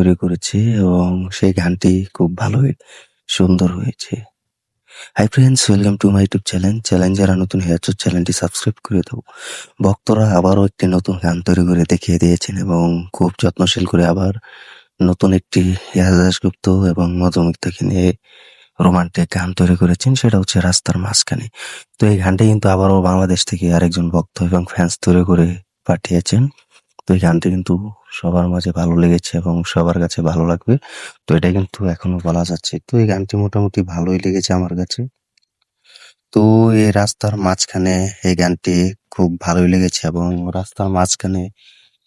তৈরি করেছি এবং সেই গানটি খুব ভালোই সুন্দর হয়েছে। Hi friends, welcome to my YouTube channel. যারা নতুন হয়ে আছো চ্যানেলটি সাবস্ক্রাইব করে দাও। ভক্তরা আবারও একটি নতুন গান তৈরি করে দেখিয়ে দিয়েছেন এবং খুব যত্নশীল করে আবার নতুন একটি ইয়াস দাশগুপ্ত এবং মধুমিতাকে নিয়ে রোমান্টিক গান তৈরি করেছেন, সেটা হচ্ছে রাস্তার মাঝখানে। তো এই গানটি কিন্তু আবারও বাংলাদেশ থেকে আরেকজন ভক্ত এবং ফ্যান্স তৈরি করে পাঠিয়েছেন। তো এই গানটি কিন্তু সবার মাঝে ভালো লেগেছে এবং সবার কাছে ভালো লাগবে। তো এটা কিন্তু এখনো বলা যাচ্ছে। তো এই গানটি মোটামুটি ভালোই লেগেছে আমার কাছে। তো এই রাস্তার মাঝখানে এই গানটি খুব ভালোই লেগেছে এবং রাস্তার মাঝখানে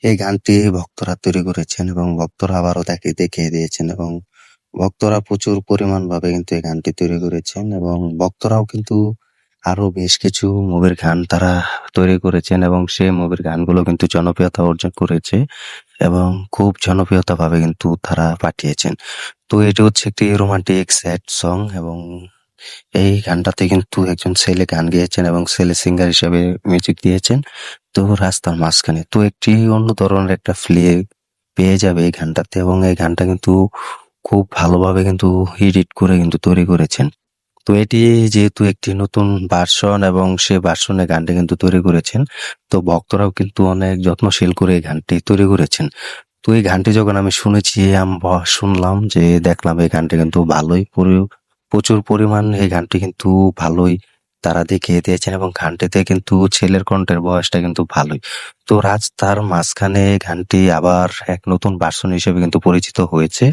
এই গানটি ভক্তরা তৈরি করেছেন এবং ভক্তরা আবারও তাকে দেখিয়ে দিয়েছেন এবং ভক্তরা প্রচুর পরিমাণ ভাবে কিন্তু এই গানটি তৈরি করেছেন এবং ভক্তরাও কিন্তু আরো বেশ কিছু মুভির গান তারা তৈরি করেছেন এবং সেই মুভির গানগুলো কিন্তু জনপ্রিয়তা অর্জন করেছে এবং খুব জনপ্রিয়তা ভাবে কিন্তু তারা পাঠিয়েছেন। তো এটি হচ্ছে একটি রোমান্টিক স্যাড সং এবং এই গানটাতে কিন্তু একজন ছেলে গান গেয়েছেন এবং ছেলে সিঙ্গার হিসেবে মিউজিক দিয়েছেন। তো রাস্তার মাঝখানে তো একটি অন্য ধরনের একটা ফিল পেয়ে যাবে এই গানটাতে এবং এই গানটা কিন্তু খুব ভালোভাবে কিন্তু এডিট করে কিন্তু তৈরি করেছেন। তো এটি যেহেতু একটি নতুন ভার্সন এবং সে ভার্সনে গানটি কিন্তু তৈরি করেছেন, তো ভক্তরাও কিন্তু অনেক যত্নশীল করে এই গানটি তৈরি করেছেন। তো এই গানটি যখন আমি শুনেছি, শুনলাম যে দেখলাম এই গানটি কিন্তু ভালোই প্রচুর পরিমাণ এই গানটি কিন্তু ভালোই তারা দেখিয়ে দিয়েছেন এবং গানটিতে কিন্তু ছেলের কণ্ঠের বয়সটা কিন্তু ভালোই। তো রাস্তার মাঝখানে গানটি আবার এক নতুন ভার্সন হিসেবে কিন্তু পরিচিত হয়েছে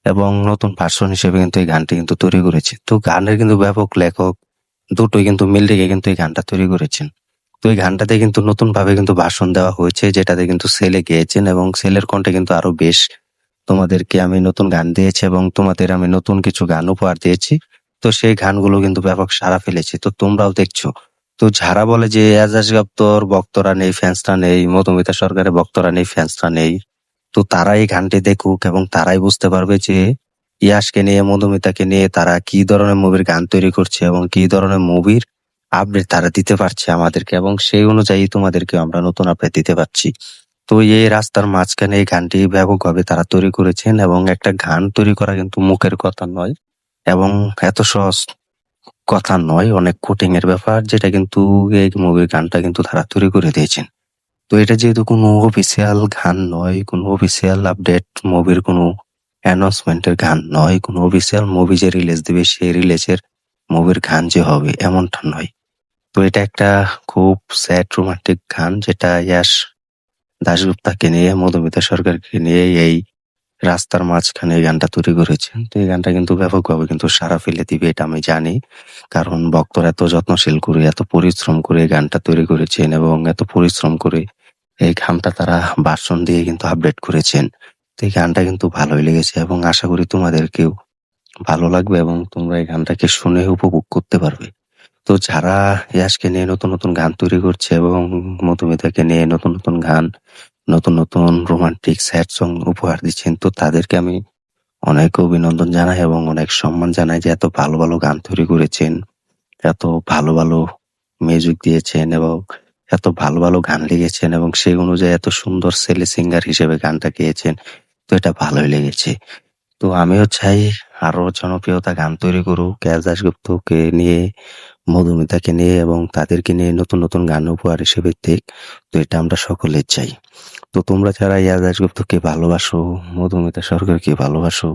এবং নতুন ভার্সন হিসেবে কিন্তু এই গানটি কিন্তু তৈরি করেছে। তো গানের কিন্তু ব্যাপক লেখক দুটোই কিন্তু মিল রেখে কিন্তু এই গানটা তৈরি করেছেন। তো এই গানটাতে কিন্তু নতুন ভাবে কিন্তু ভাষণ দেওয়া হয়েছে, যেটাতে কিন্তু ছেলে গেয়েছেন এবং ছেলের কণ্ঠে কিন্তু আরো বেশ তোমাদেরকে আমি নতুন গান দিয়েছি এবং তোমাদের আমি নতুন কিছু গান উপহার দিয়েছি। তো সেই গানগুলো কিন্তু ব্যাপক সাড়া ফেলেছে। তো তোমরাও দেখছো। তো যারা বলে যে এজাজ গাপ্তর ভক্তরা নেই, ফ্যান্সরা নেই, মধুমিতা সরকারের ভক্তরা নেই, ফ্যান্সরা নেই, তো তারা এই গানটি দেখুক এবং তারাই বুঝতে পারবে যে ইয়াসকে নিয়ে, মধুমিতাকে নিয়ে তারা কি ধরনের মুভির গান তৈরি করছে এবং কি ধরনের মুভির আপডেট তারা দিতে পারছে আমাদেরকে এবং সেই অনুযায়ী তোমাদেরকে আমরা নতুন আপডেট দিতে পারছি। তো এই রাস্তার মাঝখানে এই গানটি ব্যাপকভাবে তারা তৈরি করেছেন এবং একটা গান তৈরি করা কিন্তু মুখের কথা নয় এবং এত সহজ কথা নয়, অনেক কোটিং এর ব্যাপার, যেটা কিন্তু এই মুভির গানটা কিন্তু তারা তৈরি করে দিয়েছেন। তো এটা যেহেতু কোনো অফিসিয়াল গান নয়, কোনো অফিসিয়াল আপডেট মুভির কোনো অ্যানাউন্সমেন্টের গান নয়, কোনো অফিসিয়াল মুভি যে রিলিজ দিবে সেই রিলিজের মুভির গান যে হবে এমনটা নয়। তো এটা একটা খুব স্যাড রোমান্টিক গান, যেটা ইয়াশ দাশগুপ্তাকে নিয়ে, মধুমিতা সরকারকে নিয়ে এই রাস্তার মাঝখানে এই গানটা তৈরি করেছেন। তো এই গানটা কিন্তু ব্যাপকভাবে কিন্তু সাড়া ফেলে দিবে, এটা আমি জানি। কারণ ভক্তরা এত যত্নশীল করে, এত পরিশ্রম করে এই গানটা তৈরি করেছেন এবং এত পরিশ্রম করে এই গানটা তারা ভার্সন দিয়ে কিন্তু আপডেট করেছেন। তো এই গানটা কিন্তু ভালোই লেগেছে এবং আশা করি তোমাদেরকেও ভালো লাগবে এবং তোমরা এই গানটাকে শুনে উপভোগ করতে পারবে। তো যারা ইয়াসকে নিয়ে নতুন নতুন গান তৈরি করছে এবং মধুমিতাকে নিয়ে নতুন নতুন গান, নতুন নতুন রোমান্টিক স্যাড সং উপহার দিচ্ছেন, তো তাদেরকে আমি অনেক অভিনন্দন জানাই এবং অনেক সম্মান জানাই যে এত ভালো ভালো গান তৈরি করেছেন, এত ভালো ভালো মিউজিক দিয়েছেন এবং এত ভালো ভালো গান লিখেছেন এবং সেই অনুযায়ী এত সুন্দর ছেলে সিঙ্গার হিসেবে গানটা গেয়েছেন। তো এটা ভালোই লেগেছে। তো আমিও চাই আরো জনপ্রিয়তা গান তৈরি করুক গ্যাস দাশগুপ্তকে নিয়ে, মধুমিতাকে নিয়ে এবং তাদেরকে নিয়ে নতুন নতুন গান উপহার হিসেবে দিক। তো এটা আমরা সকলে চাই। তো তোমরা যারা ইয়াস দাশগুপ্তকে ভালোবাসো, মধুমিতা সরকারকে ভালোবাসো,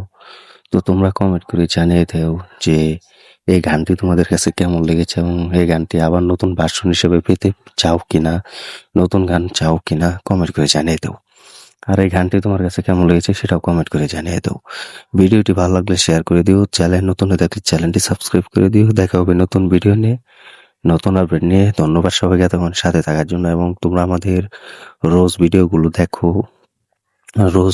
তো তোমরা কমেন্ট করে জানিয়ে দাও যে এই গানটি তোমাদের কাছে কেমন লেগেছে এবং এই গানটি আবার নতুন ভার্সন হিসেবে পেতে চাও কিনা, নতুন গান চাও কিনা কমেন্ট করে জানিয়ে দাও। আর এই গানটি তোমার কাছে কেমন লেগেছে সেটাও কমেন্ট করে জানিয়ে দাও। ভিডিওটি ভালো লাগলে শেয়ার করে দিও, চ্যানেল নতুন হয়ে থাকলে চ্যানেলটি সাবস্ক্রাইব করে দিও। দেখা হবে নতুন ভিডিও নিয়ে, নতুন আপডেট নিয়ে। ধন্যবাদ সবাইকে এতক্ষণ সাথে থাকার জন্য এবং তোমরা আমাদের রোজ ভিডিওগুলো দেখো, রোজ